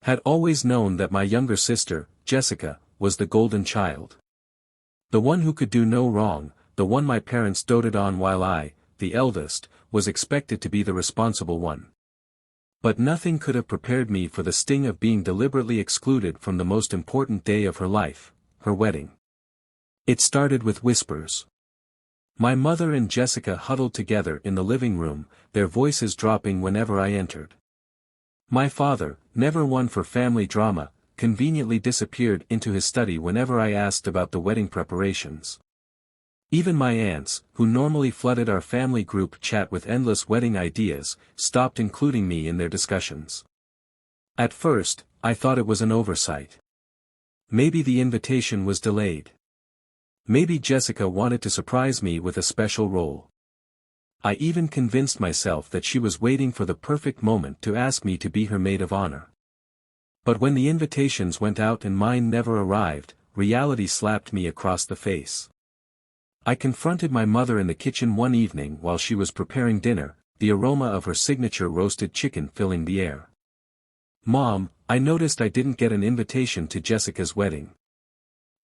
Had always known that my younger sister, Jessica, was the golden child. The one who could do no wrong, the one my parents doted on while I, the eldest, was expected to be the responsible one. But nothing could have prepared me for the sting of being deliberately excluded from the most important day of her life, her wedding. It started with whispers. My mother and Jessica huddled together in the living room, their voices dropping whenever I entered. My father, never one for family drama, conveniently disappeared into his study whenever I asked about the wedding preparations. Even my aunts, who normally flooded our family group chat with endless wedding ideas, stopped including me in their discussions. At first, I thought it was an oversight. Maybe the invitation was delayed. Maybe Jessica wanted to surprise me with a special role. I even convinced myself that she was waiting for the perfect moment to ask me to be her maid of honor. But when the invitations went out and mine never arrived, reality slapped me across the face. I confronted my mother in the kitchen one evening while she was preparing dinner, the aroma of her signature roasted chicken filling the air. "Mom, I noticed I didn't get an invitation to Jessica's wedding."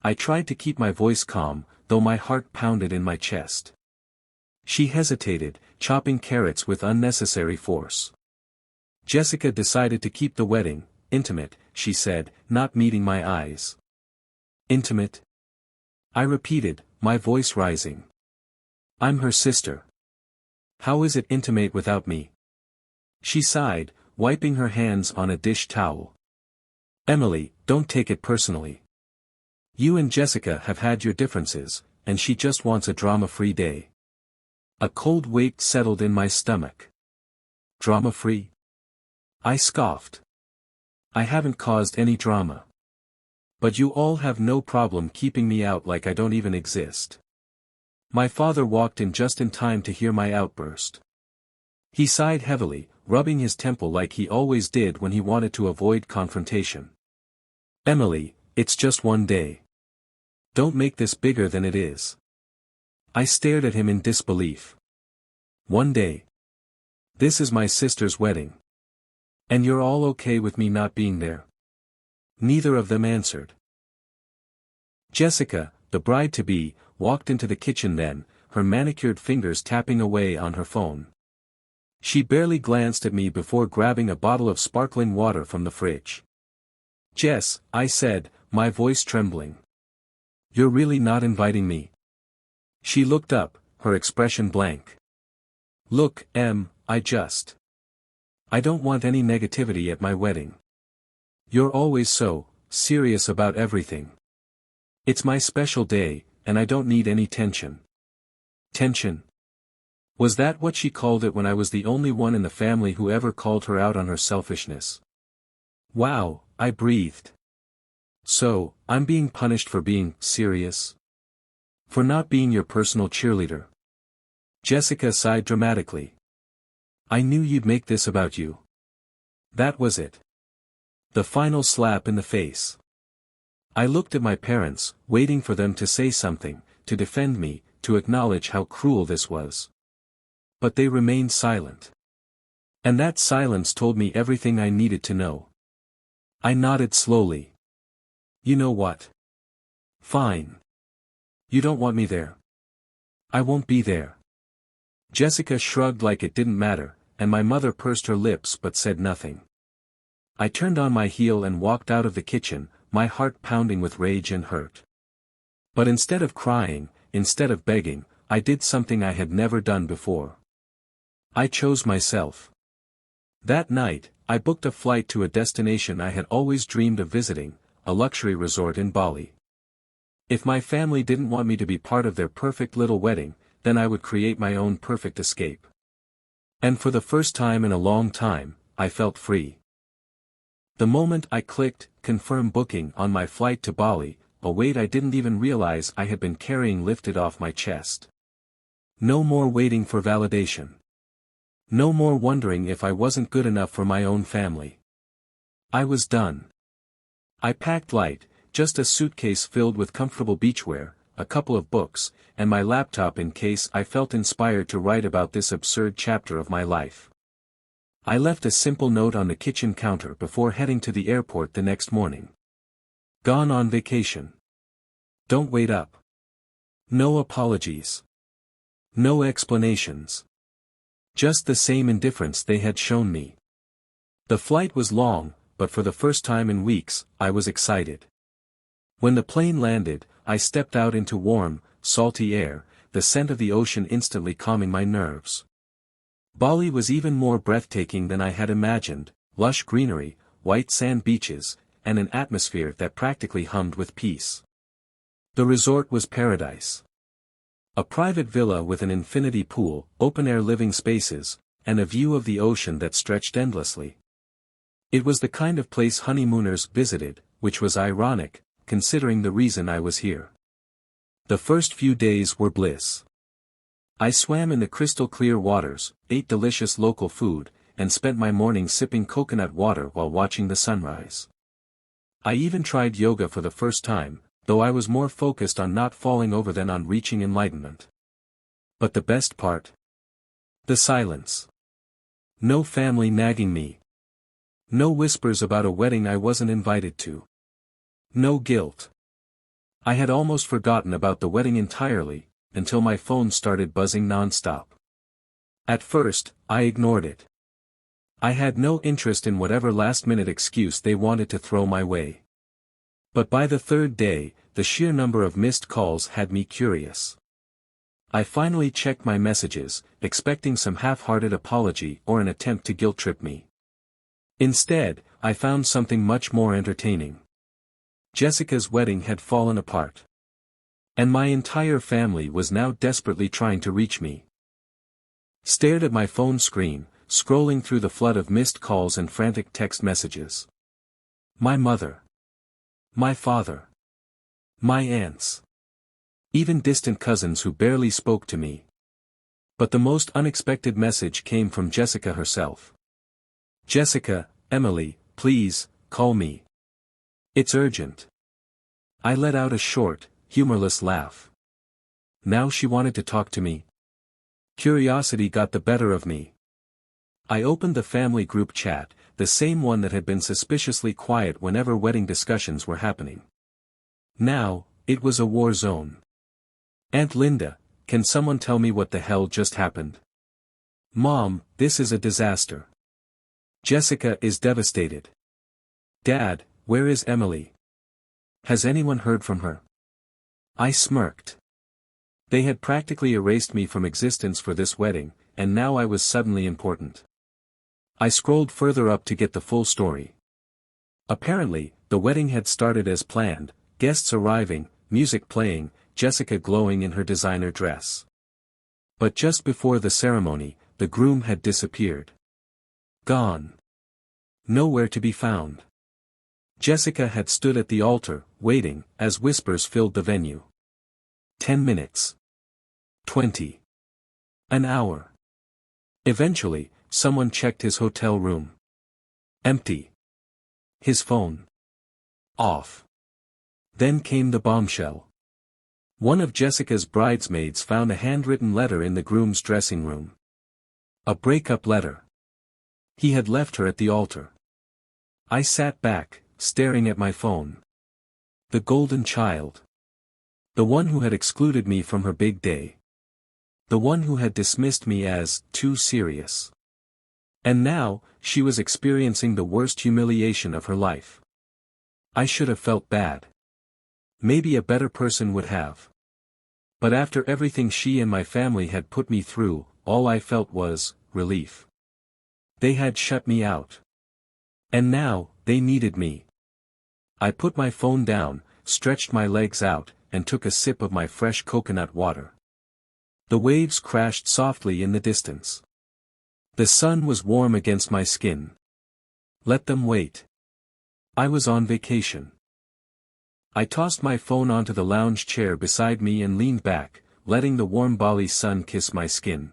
I tried to keep my voice calm, though my heart pounded in my chest. She hesitated, chopping carrots with unnecessary force. "Jessica decided to keep the wedding intimate," she said, not meeting my eyes. "Intimate?" I repeated, my voice rising. "I'm her sister. How is it intimate without me?" She sighed, wiping her hands on a dish towel. "Emily, don't take it personally. You and Jessica have had your differences, and she just wants a drama-free day." A cold weight settled in my stomach. Drama-free? I scoffed. "I haven't caused any drama. But you all have no problem keeping me out like I don't even exist." My father walked in just in time to hear my outburst. He sighed heavily, rubbing his temple like he always did when he wanted to avoid confrontation. "Emily, it's just one day. Don't make this bigger than it is." I stared at him in disbelief. "One day? This is my sister's wedding. And you're all okay with me not being there?" Neither of them answered. Jessica, the bride-to-be, walked into the kitchen then, her manicured fingers tapping away on her phone. She barely glanced at me before grabbing a bottle of sparkling water from the fridge. "Jess," I said, my voice trembling. "You're really not inviting me?" She looked up, her expression blank. "Look, I don't want any negativity at my wedding. You're always so serious about everything. It's my special day, and I don't need any tension." Tension? Was that what she called it when I was the only one in the family who ever called her out on her selfishness? Wow, I breathed. "So, I'm being punished for being serious? For not being your personal cheerleader?" Jessica sighed dramatically. "I knew you'd make this about you." That was it. The final slap in the face. I looked at my parents, waiting for them to say something, to defend me, to acknowledge how cruel this was. But they remained silent. And that silence told me everything I needed to know. I nodded slowly. "You know what? Fine. You don't want me there. I won't be there." Jessica shrugged like it didn't matter, and my mother pursed her lips but said nothing. I turned on my heel and walked out of the kitchen, my heart pounding with rage and hurt. But instead of crying, instead of begging, I did something I had never done before. I chose myself. That night, I booked a flight to a destination I had always dreamed of visiting, a luxury resort in Bali. If my family didn't want me to be part of their perfect little wedding, then I would create my own perfect escape. And for the first time in a long time, I felt free. The moment I clicked "Confirm booking" on my flight to Bali, a weight I didn't even realize I had been carrying lifted off my chest. No more waiting for validation. No more wondering if I wasn't good enough for my own family. I was done. I packed light, just a suitcase filled with comfortable beachwear, a couple of books, and my laptop in case I felt inspired to write about this absurd chapter of my life. I left a simple note on the kitchen counter before heading to the airport the next morning. Gone on vacation. Don't wait up. No apologies. No explanations. Just the same indifference they had shown me. The flight was long, but for the first time in weeks, I was excited. When the plane landed, I stepped out into warm, salty air, the scent of the ocean instantly calming my nerves. Bali was even more breathtaking than I had imagined, lush greenery, white sand beaches, and an atmosphere that practically hummed with peace. The resort was paradise. A private villa with an infinity pool, open-air living spaces, and a view of the ocean that stretched endlessly. It was the kind of place honeymooners visited, which was ironic, considering the reason I was here. The first few days were bliss. I swam in the crystal-clear waters, ate delicious local food, and spent my mornings sipping coconut water while watching the sunrise. I even tried yoga for the first time, though I was more focused on not falling over than on reaching enlightenment. But the best part? The silence. No family nagging me. No whispers about a wedding I wasn't invited to. No guilt. I had almost forgotten about the wedding entirely, until my phone started buzzing non-stop. At first, I ignored it. I had no interest in whatever last-minute excuse they wanted to throw my way. But by the third day, the sheer number of missed calls had me curious. I finally checked my messages, expecting some half-hearted apology or an attempt to guilt-trip me. Instead, I found something much more entertaining. Jessica's wedding had fallen apart. And my entire family was now desperately trying to reach me. Stared at my phone screen, scrolling through the flood of missed calls and frantic text messages. My mother. My father. My aunts. Even distant cousins who barely spoke to me. But the most unexpected message came from Jessica herself. Jessica, Emily, please, call me. It's urgent. I let out a short, humorless laugh. Now she wanted to talk to me. Curiosity got the better of me. I opened the family group chat, the same one that had been suspiciously quiet whenever wedding discussions were happening. Now, it was a war zone. Aunt Linda, can someone tell me what the hell just happened? Mom, this is a disaster. Jessica is devastated. Dad, where is Emily? Has anyone heard from her? I smirked. They had practically erased me from existence for this wedding, and now I was suddenly important. I scrolled further up to get the full story. Apparently, the wedding had started as planned, guests arriving, music playing, Jessica glowing in her designer dress. But just before the ceremony, the groom had disappeared. Gone. Nowhere to be found. Jessica had stood at the altar, waiting, as whispers filled the venue. 10 minutes. 20. An hour. Eventually, someone checked his hotel room. Empty. His phone. Off. Then came the bombshell. One of Jessica's bridesmaids found a handwritten letter in the groom's dressing room. A breakup letter. He had left her at the altar. I sat back, staring at my phone. The golden child. The one who had excluded me from her big day. The one who had dismissed me as too serious. And now, she was experiencing the worst humiliation of her life. I should have felt bad. Maybe a better person would have. But after everything she and my family had put me through, all I felt was relief. They had shut me out. And now, they needed me. I put my phone down, stretched my legs out, and took a sip of my fresh coconut water. The waves crashed softly in the distance. The sun was warm against my skin. Let them wait. I was on vacation. I tossed my phone onto the lounge chair beside me and leaned back, letting the warm Bali sun kiss my skin.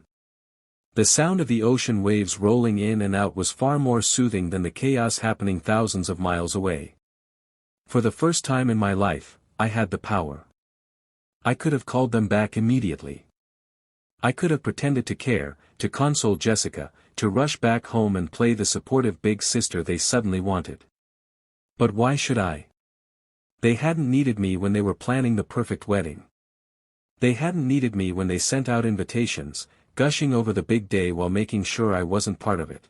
The sound of the ocean waves rolling in and out was far more soothing than the chaos happening thousands of miles away. For the first time in my life, I had the power. I could have called them back immediately. I could have pretended to care, to console Jessica, to rush back home and play the supportive big sister they suddenly wanted. But why should I? They hadn't needed me when they were planning the perfect wedding. They hadn't needed me when they sent out invitations, gushing over the big day while making sure I wasn't part of it.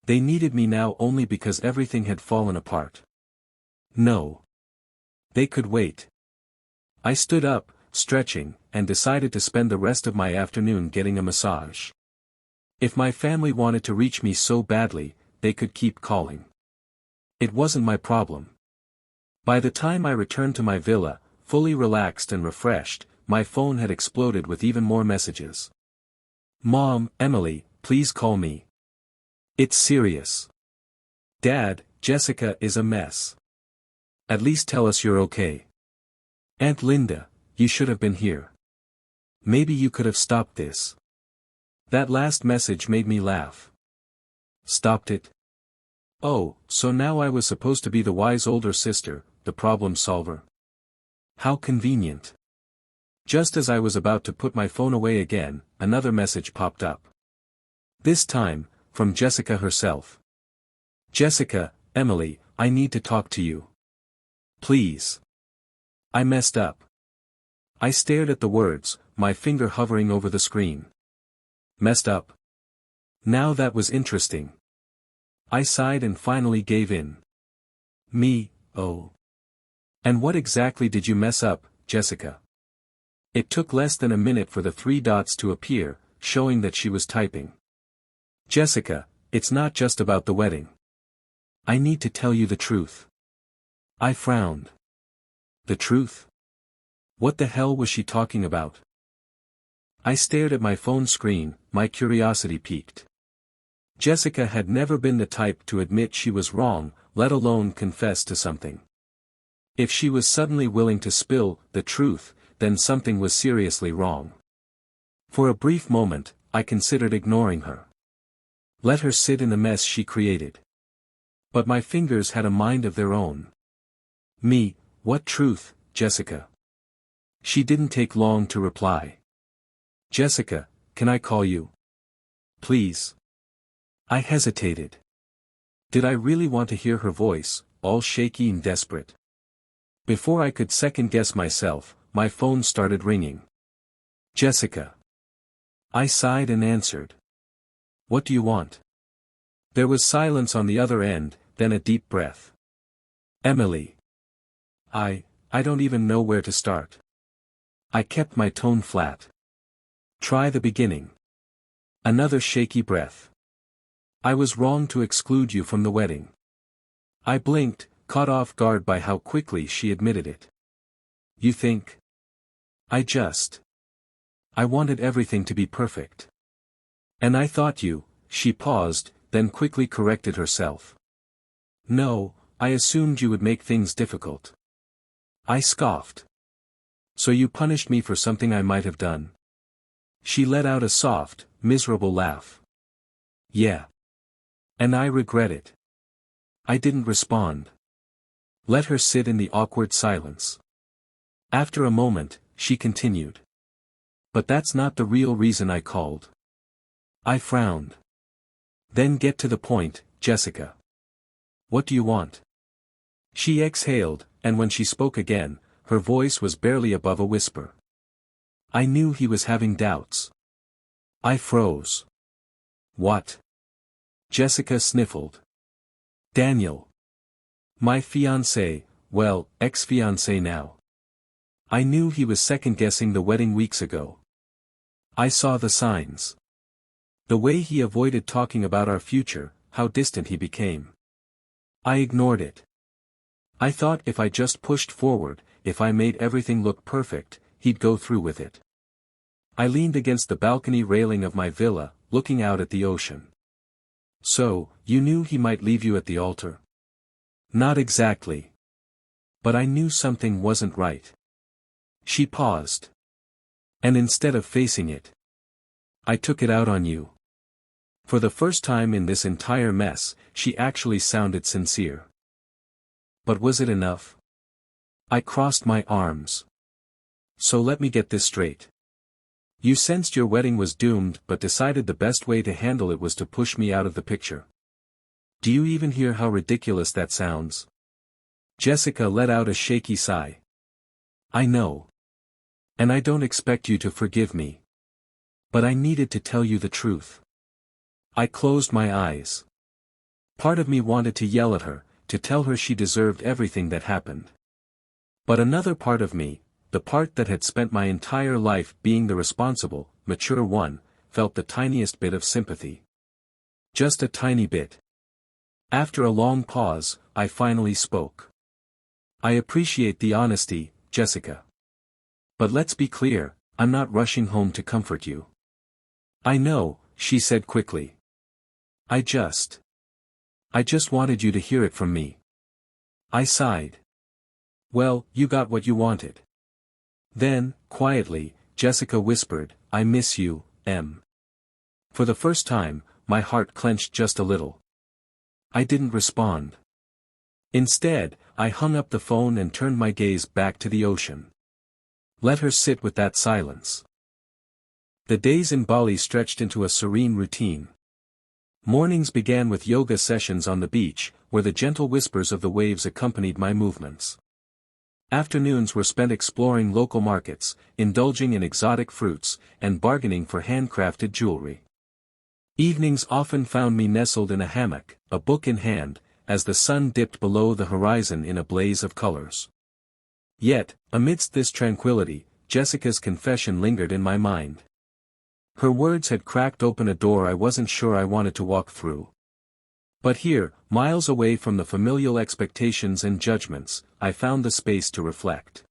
They needed me now only because everything had fallen apart. No. They could wait. I stood up, stretching, and decided to spend the rest of my afternoon getting a massage. If my family wanted to reach me so badly, they could keep calling. It wasn't my problem. By the time I returned to my villa, fully relaxed and refreshed, my phone had exploded with even more messages. Mom, Emily, please call me. It's serious. Dad, Jessica is a mess. At least tell us you're okay. Aunt Linda, you should have been here. Maybe you could have stopped this. That last message made me laugh. Stopped it? Oh, so now I was supposed to be the wise older sister, the problem solver. How convenient. Just as I was about to put my phone away again, another message popped up. This time, from Jessica herself. Jessica, Emily, I need to talk to you. Please. I messed up. I stared at the words, my finger hovering over the screen. Messed up. Now that was interesting. I sighed and finally gave in. Me, oh. And what exactly did you mess up, Jessica? It took less than a minute for the 3 dots to appear, showing that she was typing. Jessica, it's not just about the wedding. I need to tell you the truth. I frowned. The truth? What the hell was she talking about? I stared at my phone screen, my curiosity piqued. Jessica had never been the type to admit she was wrong, let alone confess to something. If she was suddenly willing to spill the truth, then something was seriously wrong. For a brief moment, I considered ignoring her. Let her sit in the mess she created. But my fingers had a mind of their own. Me, what truth, Jessica? She didn't take long to reply. Jessica, can I call you? Please. I hesitated. Did I really want to hear her voice, all shaky and desperate? Before I could second-guess myself, my phone started ringing. Jessica. I sighed and answered. What do you want? There was silence on the other end, then a deep breath. Emily. I don't even know where to start. I kept my tone flat. Try the beginning. Another shaky breath. I was wrong to exclude you from the wedding. I blinked, caught off guard by how quickly she admitted it. You think? I wanted everything to be perfect. And I thought you, she paused, then quickly corrected herself. No, I assumed you would make things difficult. I scoffed. So you punished me for something I might have done? She let out a soft, miserable laugh. Yeah. And I regret it. I didn't respond. Let her sit in the awkward silence. After a moment, she continued. But that's not the real reason I called. I frowned. Then get to the point, Jessica. What do you want? She exhaled, and when she spoke again, her voice was barely above a whisper. I knew he was having doubts. I froze. What? Jessica sniffled. Daniel. My fiancé, well, ex-fiancé now. I knew he was second-guessing the wedding weeks ago. I saw the signs. The way he avoided talking about our future, how distant he became. I ignored it. I thought if I just pushed forward, if I made everything look perfect, he'd go through with it. I leaned against the balcony railing of my villa, looking out at the ocean. So, you knew he might leave you at the altar? Not exactly. But I knew something wasn't right. She paused. And instead of facing it, I took it out on you. For the first time in this entire mess, she actually sounded sincere. But was it enough? I crossed my arms. So let me get this straight. You sensed your wedding was doomed but decided the best way to handle it was to push me out of the picture. Do you even hear how ridiculous that sounds? Jessica let out a shaky sigh. I know. And I don't expect you to forgive me. But I needed to tell you the truth. I closed my eyes. Part of me wanted to yell at her, to tell her she deserved everything that happened. But another part of me, the part that had spent my entire life being the responsible, mature one, felt the tiniest bit of sympathy. Just a tiny bit. After a long pause, I finally spoke. I appreciate the honesty, Jessica. But let's be clear, I'm not rushing home to comfort you. I know, she said quickly. I just wanted you to hear it from me. I sighed. Well, you got what you wanted. Then, quietly, Jessica whispered, I miss you, Em. For the first time, my heart clenched just a little. I didn't respond. Instead, I hung up the phone and turned my gaze back to the ocean. Let her sit with that silence. The days in Bali stretched into a serene routine. Mornings began with yoga sessions on the beach, where the gentle whispers of the waves accompanied my movements. Afternoons were spent exploring local markets, indulging in exotic fruits, and bargaining for handcrafted jewelry. Evenings often found me nestled in a hammock, a book in hand, as the sun dipped below the horizon in a blaze of colors. Yet, amidst this tranquility, Jessica's confession lingered in my mind. Her words had cracked open a door I wasn't sure I wanted to walk through. But here, miles away from the familial expectations and judgments, I found the space to reflect.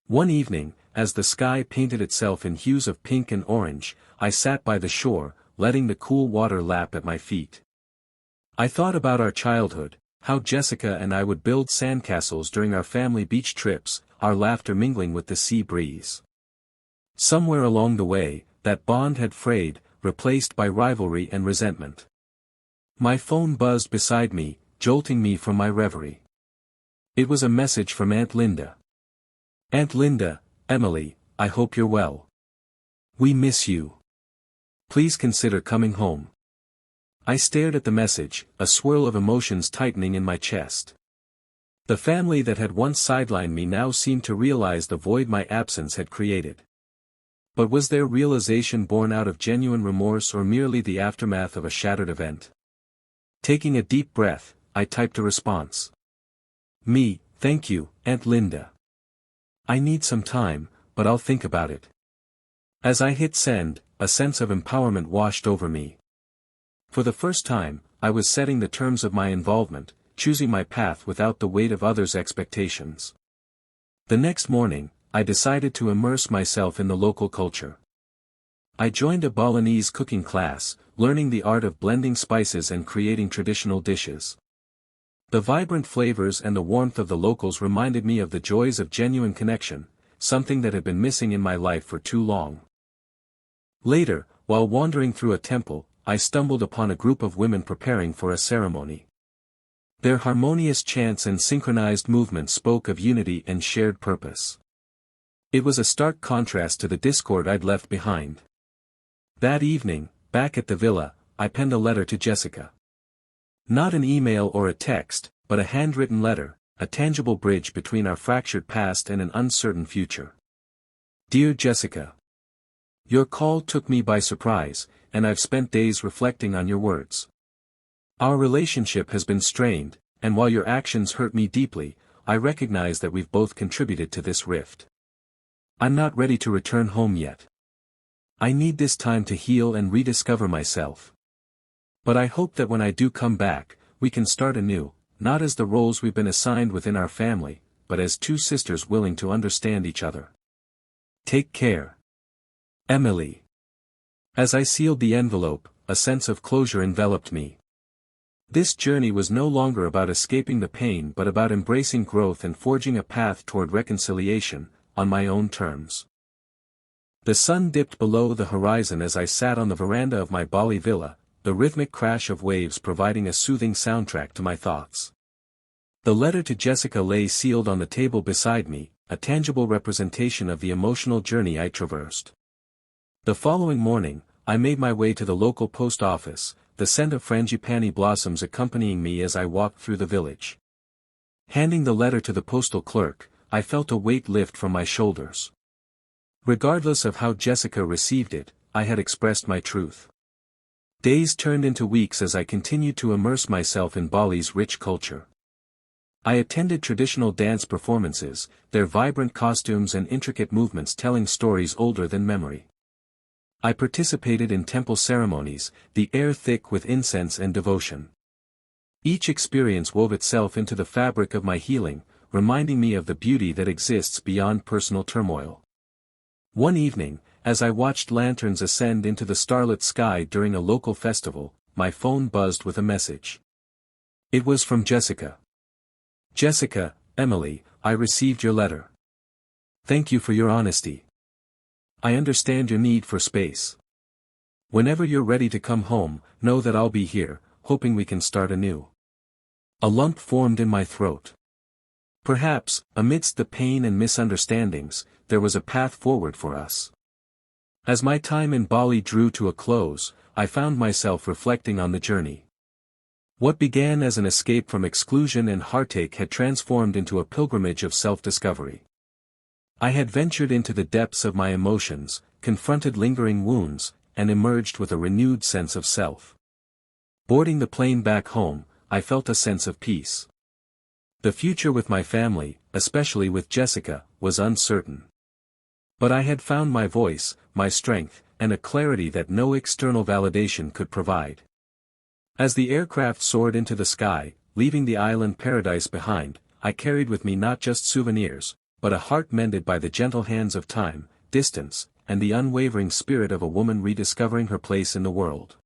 One evening, as the sky painted itself in hues of pink and orange, I sat by the shore, letting the cool water lap at my feet. I thought about our childhood, how Jessica and I would build sandcastles during our family beach trips, our laughter mingling with the sea breeze. Somewhere along the way, that bond had frayed, replaced by rivalry and resentment. My phone buzzed beside me, jolting me from my reverie. It was a message from Aunt Linda. Aunt Linda, Emily, I hope you're well. We miss you. Please consider coming home. I stared at the message, a swirl of emotions tightening in my chest. The family that had once sidelined me now seemed to realize the void my absence had created. But was their realization born out of genuine remorse or merely the aftermath of a shattered event? Taking a deep breath, I typed a response. Me, thank you, Aunt Linda. I need some time, but I'll think about it. As I hit send, a sense of empowerment washed over me. For the first time, I was setting the terms of my involvement, choosing my path without the weight of others' expectations. The next morning, I decided to immerse myself in the local culture. I joined a Balinese cooking class, learning the art of blending spices and creating traditional dishes. The vibrant flavors and the warmth of the locals reminded me of the joys of genuine connection, something that had been missing in my life for too long. Later, while wandering through a temple, I stumbled upon a group of women preparing for a ceremony. Their harmonious chants and synchronized movements spoke of unity and shared purpose. It was a stark contrast to the discord I'd left behind. That evening, back at the villa, I penned a letter to Jessica. Not an email or a text, but a handwritten letter, a tangible bridge between our fractured past and an uncertain future. Dear Jessica. Your call took me by surprise, and I've spent days reflecting on your words. Our relationship has been strained, and while your actions hurt me deeply, I recognize that we've both contributed to this rift. I'm not ready to return home yet. I need this time to heal and rediscover myself. But I hope that when I do come back, we can start anew, not as the roles we've been assigned within our family, but as two sisters willing to understand each other. Take care. Emily. As I sealed the envelope, a sense of closure enveloped me. This journey was no longer about escaping the pain but about embracing growth and forging a path toward reconciliation, on my own terms. The sun dipped below the horizon as I sat on the veranda of my Bali villa, the rhythmic crash of waves providing a soothing soundtrack to my thoughts. The letter to Jessica lay sealed on the table beside me, a tangible representation of the emotional journey I traversed. The following morning, I made my way to the local post office, the scent of frangipani blossoms accompanying me as I walked through the village. Handing the letter to the postal clerk, I felt a weight lift from my shoulders. Regardless of how Jessica received it, I had expressed my truth. Days turned into weeks as I continued to immerse myself in Bali's rich culture. I attended traditional dance performances, their vibrant costumes and intricate movements telling stories older than memory. I participated in temple ceremonies, the air thick with incense and devotion. Each experience wove itself into the fabric of my healing, reminding me of the beauty that exists beyond personal turmoil. One evening, as I watched lanterns ascend into the starlit sky during a local festival, my phone buzzed with a message. It was from Jessica. "Jessica, Emily, I received your letter. Thank you for your honesty. I understand your need for space. Whenever you're ready to come home, know that I'll be here, hoping we can start anew." A lump formed in my throat. Perhaps, amidst the pain and misunderstandings, there was a path forward for us. As my time in Bali drew to a close, I found myself reflecting on the journey. What began as an escape from exclusion and heartache had transformed into a pilgrimage of self-discovery. I had ventured into the depths of my emotions, confronted lingering wounds, and emerged with a renewed sense of self. Boarding the plane back home, I felt a sense of peace. The future with my family, especially with Jessica, was uncertain. But I had found my voice, my strength, and a clarity that no external validation could provide. As the aircraft soared into the sky, leaving the island paradise behind, I carried with me not just souvenirs, but a heart mended by the gentle hands of time, distance, and the unwavering spirit of a woman rediscovering her place in the world.